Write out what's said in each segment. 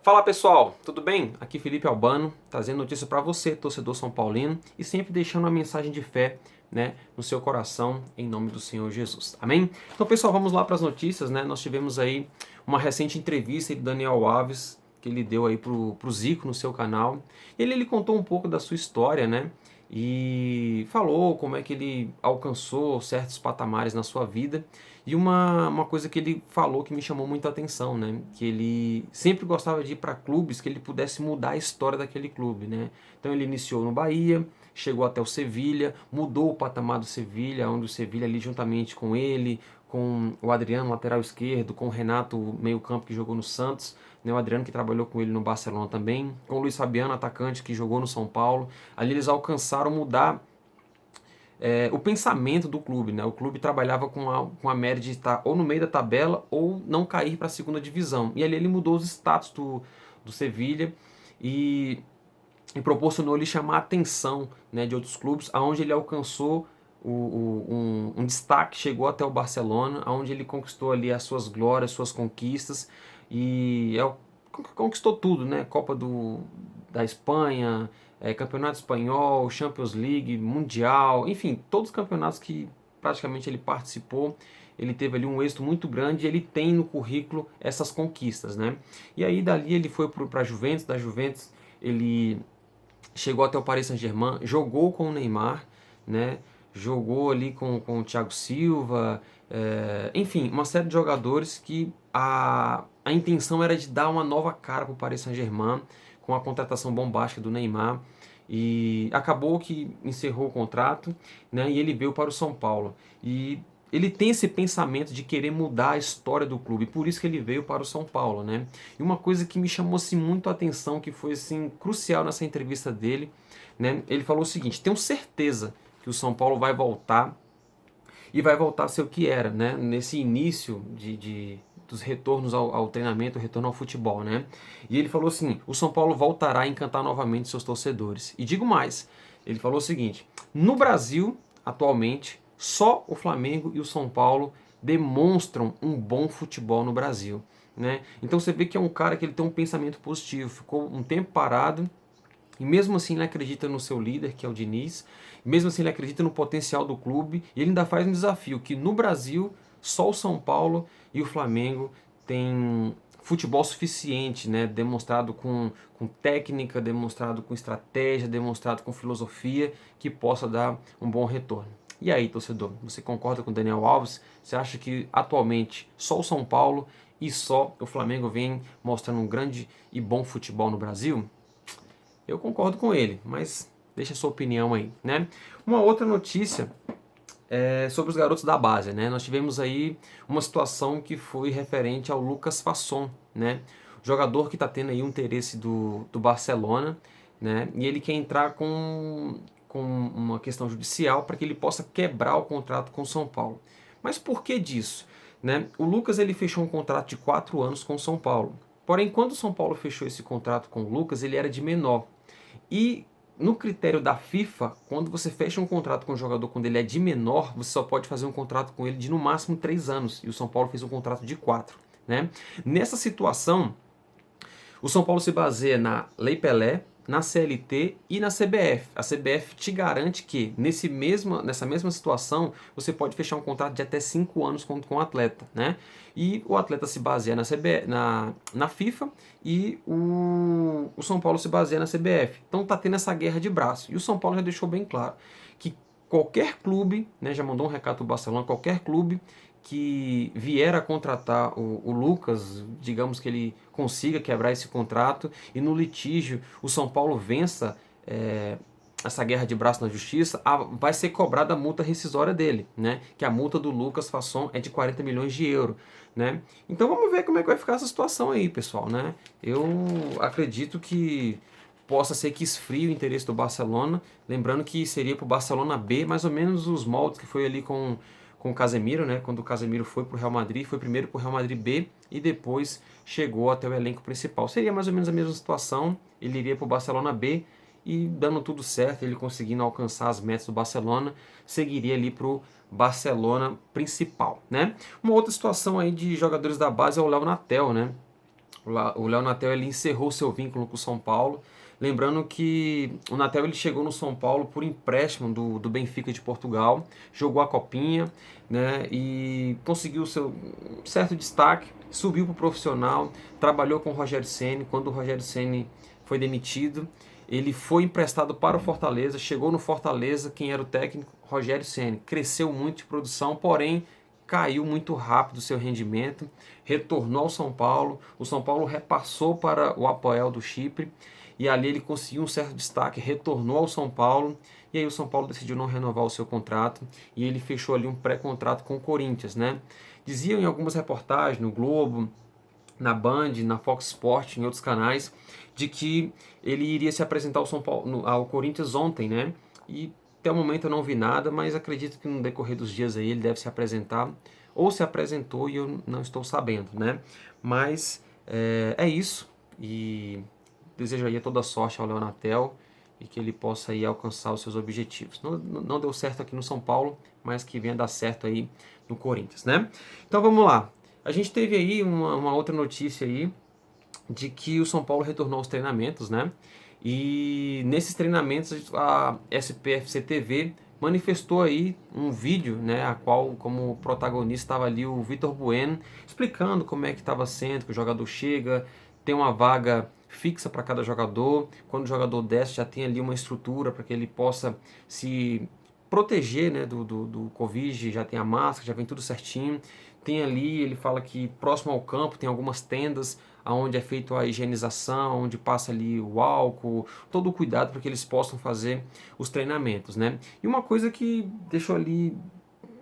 Fala pessoal, tudo bem? Aqui Felipe Albano, trazendo notícia para você, torcedor são paulino, e sempre deixando uma mensagem de fé, né, no seu coração, em nome do Senhor Jesus. Amém? Então pessoal, vamos lá para as notícias, né? Nós tivemos aí uma recente entrevista de Daniel Alves, que ele deu aí pro Zico no seu canal. Ele contou um pouco da sua história, né? E falou como é que ele alcançou certos patamares na sua vida. E uma coisa que ele falou que me chamou muito a atenção, né? Que ele sempre gostava de ir para clubes que ele pudesse mudar a história daquele clube, né? Então ele iniciou no Bahia, chegou até o Sevilha, mudou o patamar do Sevilha, onde o Sevilha ali juntamente com ele, com o Adriano, lateral esquerdo, com o Renato, meio-campo que jogou no Santos, né, o Adriano que trabalhou com ele no Barcelona também, com o Luiz Fabiano, atacante que jogou no São Paulo. Ali eles alcançaram mudar o pensamento do clube, né? O clube trabalhava com a média de estar ou no meio da tabela ou não cair para a segunda divisão. E ali ele mudou os status do Sevilha e, e proporcionou ele chamar a atenção, né, de outros clubes, aonde ele alcançou um destaque, chegou até o Barcelona, aonde ele conquistou ali as suas glórias, suas conquistas e conquistou tudo, né? Copa da Espanha, Campeonato Espanhol, Champions League, Mundial, enfim, todos os campeonatos que praticamente ele participou, ele teve ali um êxito muito grande e ele tem no currículo essas conquistas, né? E aí dali ele foi para a Juventus, da Juventus ele chegou até o Paris Saint-Germain, jogou com o Neymar, né? Jogou ali com o Thiago Silva, enfim, uma série de jogadores que a intenção era de dar uma nova cara para o Paris Saint-Germain, com a contratação bombástica do Neymar, e acabou que encerrou o contrato, né? E ele veio para o São Paulo. E ele tem esse pensamento de querer mudar a história do clube, por isso que ele veio para o São Paulo, né? E uma coisa que me chamou assim, muito a atenção, que foi assim, crucial nessa entrevista dele, né? Ele falou o seguinte: tenho certeza que o São Paulo vai voltar e vai voltar a ser o que era, né? Nesse início dos retornos ao treinamento, o retorno ao futebol, né? E ele falou assim: o São Paulo voltará a encantar novamente seus torcedores. E digo mais, ele falou o seguinte: no Brasil, atualmente, só o Flamengo e o São Paulo demonstram um bom futebol no Brasil, né? Então você vê que é um cara que ele tem um pensamento positivo, ficou um tempo parado, e mesmo assim ele acredita no seu líder, que é o Diniz, mesmo assim ele acredita no potencial do clube, e ele ainda faz um desafio, que no Brasil só o São Paulo e o Flamengo têm futebol suficiente, né? Demonstrado com técnica, demonstrado com estratégia, demonstrado com filosofia, que possa dar um bom retorno. E aí, torcedor, você concorda com o Daniel Alves? Você acha que atualmente só o São Paulo e só o Flamengo vem mostrando um grande e bom futebol no Brasil? Eu concordo com ele, mas deixa a sua opinião aí, né? Uma outra notícia é sobre os garotos da base, né? Nós tivemos aí uma situação que foi referente ao Lucas Fasson, né? Jogador que está tendo aí um interesse do Barcelona, né? E ele quer entrar com uma questão judicial para que ele possa quebrar o contrato com o São Paulo. Mas por que disso? Né? O Lucas ele fechou um contrato de 4 anos com o São Paulo. Porém, quando o São Paulo fechou esse contrato com o Lucas, ele era de menor. E no critério da FIFA, quando você fecha um contrato com um jogador quando ele é de menor, você só pode fazer um contrato com ele de no máximo 3 anos. E o São Paulo fez um contrato de 4. Né? Nessa situação, o São Paulo se baseia na Lei Pelé, na CLT e na CBF. A CBF te garante que nessa mesma situação você pode fechar um contrato de até 5 anos com o atleta, né? E o atleta se baseia na FIFA e o São Paulo se baseia na CBF. Então tá tendo essa guerra de braço. E o São Paulo já deixou bem claro que qualquer clube, né, já mandou um recado para o Barcelona, qualquer clube que vier a contratar o Lucas, digamos que ele consiga quebrar esse contrato e no litígio o São Paulo vença essa guerra de braço na justiça, vai ser cobrada a multa rescisória dele, né? Que a multa do Lucas Fasson é de 40 milhões de euros, né? Então vamos ver como é que vai ficar essa situação aí, pessoal, né? Eu acredito que possa ser que esfrie o interesse do Barcelona, lembrando que seria para o Barcelona B, mais ou menos os moldes que foi ali com o Casemiro, né? Quando o Casemiro foi para o Real Madrid, foi primeiro para o Real Madrid B e depois chegou até o elenco principal. Seria mais ou menos a mesma situação, ele iria para o Barcelona B e dando tudo certo, ele conseguindo alcançar as metas do Barcelona, seguiria ali para o Barcelona principal, né? Uma outra situação aí de jogadores da base é o Léo Natel, né? O Léo Natel ele encerrou seu vínculo com o São Paulo. Lembrando que o Natel ele chegou no São Paulo por empréstimo do Benfica de Portugal, jogou a Copinha, né, e conseguiu seu certo destaque, subiu para o profissional, trabalhou com o Rogério Ceni. Quando o Rogério Ceni foi demitido, ele foi emprestado para o Fortaleza, chegou no Fortaleza, quem era o técnico? Rogério Ceni. Cresceu muito de produção, porém caiu muito rápido o seu rendimento, retornou ao São Paulo, o São Paulo repassou para o Apoel do Chipre, e ali ele conseguiu um certo destaque, retornou ao São Paulo, e aí o São Paulo decidiu não renovar o seu contrato, e ele fechou ali um pré-contrato com o Corinthians, né? Diziam em algumas reportagens, no Globo, na Band, na Fox Sport, em outros canais, de que ele iria se apresentar ao, São Paulo, ao Corinthians ontem, né? E até o momento eu não vi nada, mas acredito que no decorrer dos dias aí ele deve se apresentar, ou se apresentou e eu não estou sabendo, né? Mas é isso, e desejo aí toda sorte ao Leonatel e que ele possa aí alcançar os seus objetivos. Não deu certo aqui no São Paulo, mas que venha dar certo aí no Corinthians, né? Então vamos lá. A gente teve aí uma outra notícia aí de que o São Paulo retornou aos treinamentos, né? E nesses treinamentos a SPFC TV manifestou aí um vídeo, né, a qual como protagonista estava ali o Vitor Bueno, explicando como é que estava sendo, que o jogador chega, tem uma vaga fixa para cada jogador, quando o jogador desce já tem ali uma estrutura para que ele possa se proteger, né, do Covid, já tem a máscara, já vem tudo certinho. Tem ali, ele fala que próximo ao campo tem algumas tendas onde é feita a higienização, onde passa ali o álcool, todo o cuidado para que eles possam fazer os treinamentos, né? E uma coisa que deixou ali,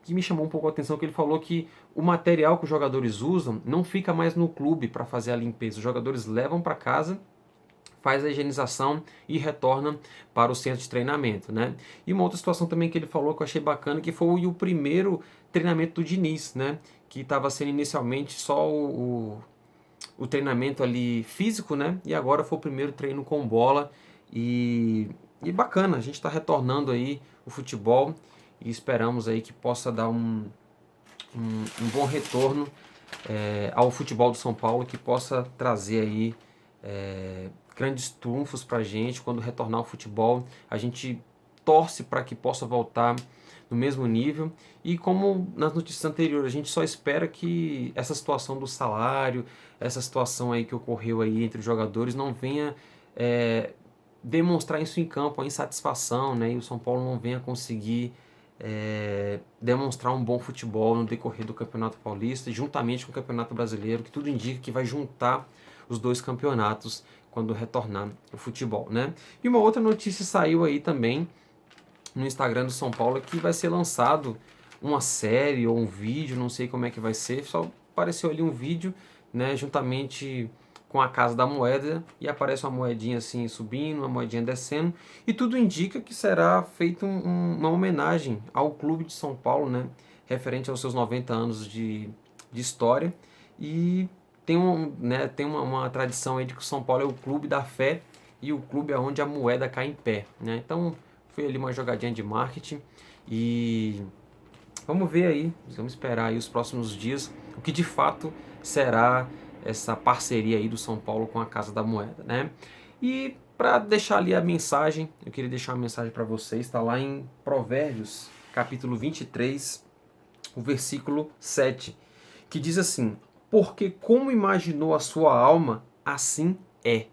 que me chamou um pouco a atenção, que ele falou que o material que os jogadores usam não fica mais no clube para fazer a limpeza, os jogadores levam para casa, faz a higienização e retorna para o centro de treinamento, né? E uma outra situação também que ele falou que eu achei bacana, que foi o primeiro treinamento do Diniz, né? Que estava sendo inicialmente só o treinamento ali físico, né? E agora foi o primeiro treino com bola e bacana, a gente está retornando aí o futebol e esperamos aí que possa dar um bom retorno ao futebol do São Paulo, que possa trazer aí grandes trunfos para a gente quando retornar ao futebol. A gente torce para que possa voltar no mesmo nível e como nas notícias anteriores, a gente só espera que essa situação do salário, essa situação aí que ocorreu aí entre os jogadores não venha demonstrar isso em campo, a insatisfação, né? E o São Paulo não venha conseguir demonstrar um bom futebol no decorrer do Campeonato Paulista, juntamente com o Campeonato Brasileiro, que tudo indica que vai juntar os dois campeonatos quando retornar o futebol, né? E uma outra notícia saiu aí também no Instagram do São Paulo que vai ser lançado uma série ou um vídeo, não sei como é que vai ser, só apareceu ali um vídeo, né, juntamente com a Casa da Moeda, e aparece uma moedinha assim subindo, uma moedinha descendo, e tudo indica que será feita uma homenagem ao Clube de São Paulo, né, referente aos seus 90 anos de história, e tem uma tradição aí de que o São Paulo é o clube da fé e o clube é onde a moeda cai em pé, né? Então foi ali uma jogadinha de marketing e vamos ver aí, vamos esperar aí os próximos dias o que de fato será essa parceria aí do São Paulo com a Casa da Moeda, né? E para deixar ali a mensagem, eu queria deixar uma mensagem para vocês, está lá em Provérbios, capítulo 23, o versículo 7, que diz assim: porque como imaginou a sua alma, assim é.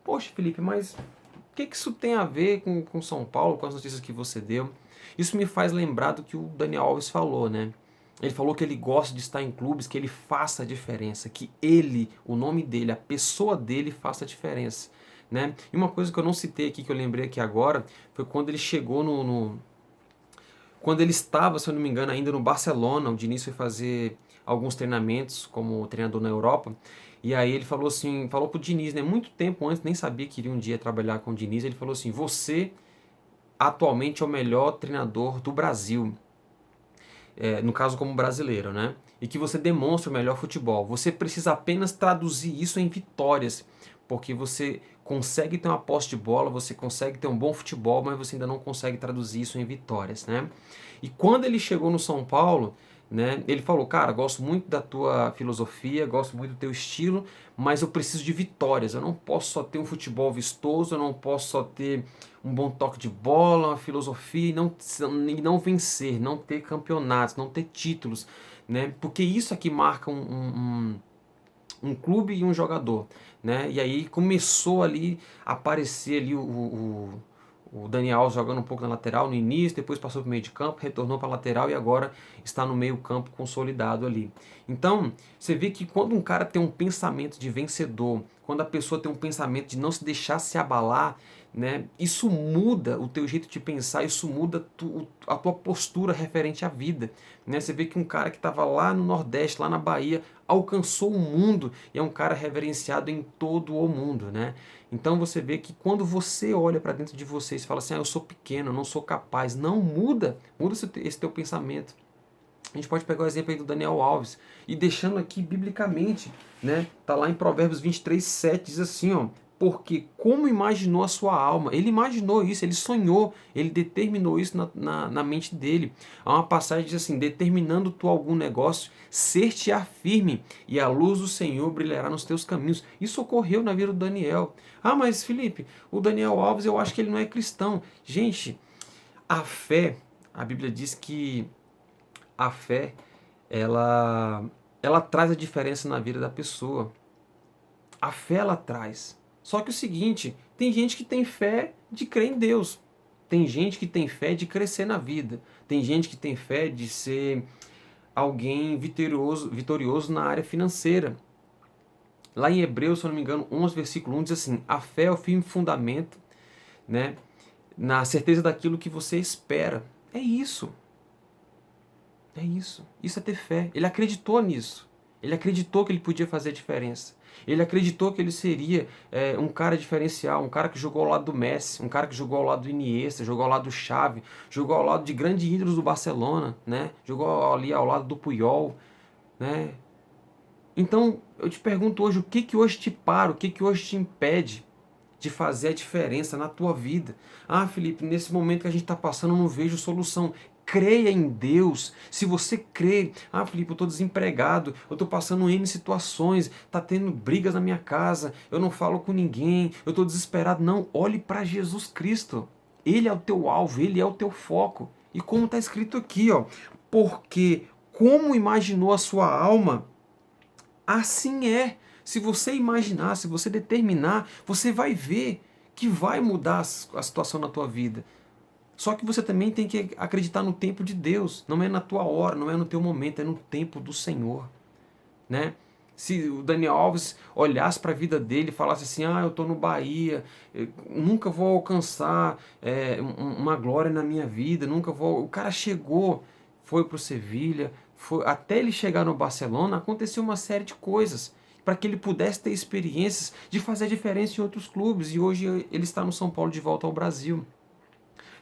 Poxa, Felipe, mas o que isso tem a ver com São Paulo, com as notícias que você deu? Isso me faz lembrar do que o Daniel Alves falou, né? Ele falou que ele gosta de estar em clubes, que ele faça a diferença, que ele, o nome dele, a pessoa dele faça a diferença, né? E uma coisa que eu não citei aqui, que eu lembrei aqui agora, foi quando ele chegou quando ele estava, se eu não me engano, ainda no Barcelona, o Diniz foi fazer alguns treinamentos como treinador na Europa, e aí ele falou assim, falou pro Diniz, né, muito tempo antes, nem sabia que iria um dia trabalhar com o Diniz, ele falou assim: você atualmente é o melhor treinador do Brasil, no caso como brasileiro, né? E que você demonstra o melhor futebol. Você precisa apenas traduzir isso em vitórias, porque você consegue ter uma posse de bola, você consegue ter um bom futebol, mas você ainda não consegue traduzir isso em vitórias, né? E quando ele chegou no São Paulo, né? Ele falou, cara, gosto muito da tua filosofia, gosto muito do teu estilo, mas eu preciso de vitórias. Eu não posso só ter um futebol vistoso, eu não posso só ter um bom toque de bola, uma filosofia e não vencer, não ter campeonatos, não ter títulos, né? Porque isso aqui marca um clube e um jogador, né? E aí começou ali a aparecer ali o Daniel Alves jogando um pouco na lateral no início, depois passou para o meio de campo, retornou para a lateral e agora está no meio campo consolidado ali. Então, você vê que quando um cara tem um pensamento de vencedor, quando a pessoa tem um pensamento de não se deixar se abalar, né, isso muda o teu jeito de pensar, isso muda a tua postura referente à vida. Né? Você vê que um cara que estava lá no Nordeste, lá na Bahia, alcançou o mundo e é um cara reverenciado em todo o mundo. Né? Então você vê que quando você olha para dentro de você e fala assim, eu sou pequeno, eu não sou capaz, não muda, muda esse teu pensamento. A gente pode pegar o exemplo aí do Daniel Alves e deixando aqui biblicamente, né? Tá lá em Provérbios 23:7, diz assim, ó, porque como imaginou a sua alma, ele imaginou isso, ele sonhou, ele determinou isso na mente dele. Há uma passagem que diz assim, determinando tu algum negócio, ser-te-á firme e a luz do Senhor brilhará nos teus caminhos. Isso ocorreu na vida do Daniel. Ah, mas Felipe, o Daniel Alves eu acho que ele não é cristão. Gente, a fé, a Bíblia diz que a fé, ela traz a diferença na vida da pessoa. A fé ela traz. Só que o seguinte, tem gente que tem fé de crer em Deus. Tem gente que tem fé de crescer na vida. Tem gente que tem fé de ser alguém vitorioso na área financeira. Lá em Hebreus, se eu não me engano, 11, versículo 1 diz assim, a fé é o firme fundamento, né, na certeza daquilo que você espera. É isso. É isso. Isso é ter fé. Ele acreditou nisso. Ele acreditou que ele podia fazer a diferença. Ele acreditou que ele seria um cara diferencial, um cara que jogou ao lado do Messi, um cara que jogou ao lado do Iniesta, jogou ao lado do Xavi, jogou ao lado de grandes ídolos do Barcelona, né? Jogou ali ao lado do Puyol, né? Então, eu te pergunto hoje, o que que hoje te para, o que que hoje te impede de fazer a diferença na tua vida? Ah, Felipe, nesse momento que a gente está passando, eu não vejo solução. Creia em Deus. Se você crê, ah, Felipe, eu estou desempregado, eu estou passando N situações, está tendo brigas na minha casa, eu não falo com ninguém, eu estou desesperado. Não, olhe para Jesus Cristo. Ele é o teu alvo, ele é o teu foco. E como está escrito aqui, ó, porque como imaginou a sua alma, assim é. Se você imaginar, se você determinar, você vai ver que vai mudar a situação na tua vida. Só que você também tem que acreditar no tempo de Deus. Não é na tua hora, não é no teu momento, é no tempo do Senhor. Né? Se o Daniel Alves olhasse para a vida dele e falasse assim, eu estou no Bahia, nunca vou alcançar uma glória na minha vida, nunca vou... O cara chegou, foi para o Sevilha, até ele chegar no Barcelona, aconteceu uma série de coisas para que ele pudesse ter experiências de fazer diferença em outros clubes, e hoje ele está no São Paulo de volta ao Brasil.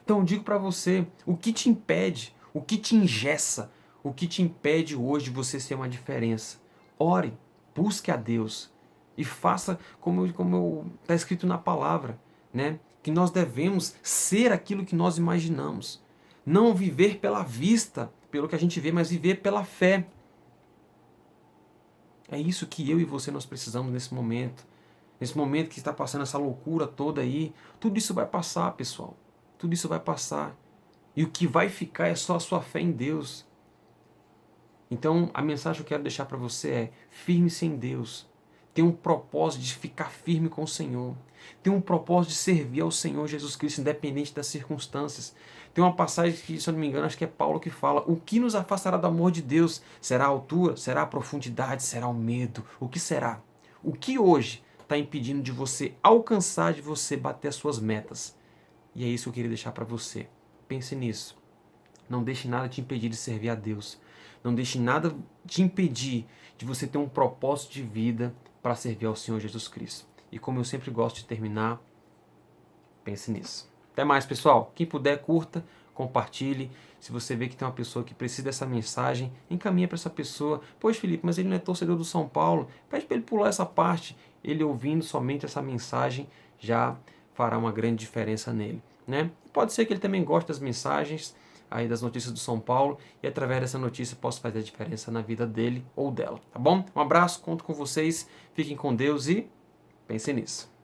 Então eu digo para você, o que te impede, o que te engessa, o que te impede hoje de você ser uma diferença? Ore, busque a Deus e faça como está escrito na palavra, né? Que nós devemos ser aquilo que nós imaginamos. Não viver pela vista, pelo que a gente vê, mas viver pela fé. É isso que eu e você nós precisamos nesse momento. Nesse momento que está passando essa loucura toda aí, tudo isso vai passar, pessoal. Tudo isso vai passar. E o que vai ficar é só a sua fé em Deus. Então, a mensagem que eu quero deixar para você é: firme-se em Deus. Tem um propósito de ficar firme com o Senhor. Tem um propósito de servir ao Senhor Jesus Cristo, independente das circunstâncias. Tem uma passagem que, se eu não me engano, acho que é Paulo que fala: o que nos afastará do amor de Deus? Será a altura? Será a profundidade? Será o medo? O que será? O que hoje está impedindo de você alcançar, de você bater as suas metas? E é isso que eu queria deixar para você. Pense nisso. Não deixe nada te impedir de servir a Deus. Não deixe nada te impedir de você ter um propósito de vida para servir ao Senhor Jesus Cristo. E como eu sempre gosto de terminar, pense nisso. Até mais, pessoal. Quem puder, curta, compartilhe. Se você vê que tem uma pessoa que precisa dessa mensagem, encaminha para essa pessoa. Pois, Felipe, mas ele não é torcedor do São Paulo. Pede para ele pular essa parte. Ele ouvindo somente essa mensagem já fará uma grande diferença nele. Né? Pode ser que ele também goste das mensagens, aí das notícias do São Paulo e através dessa notícia possa fazer a diferença na vida dele ou dela, tá bom? Um abraço, conto com vocês, fiquem com Deus e pensem nisso.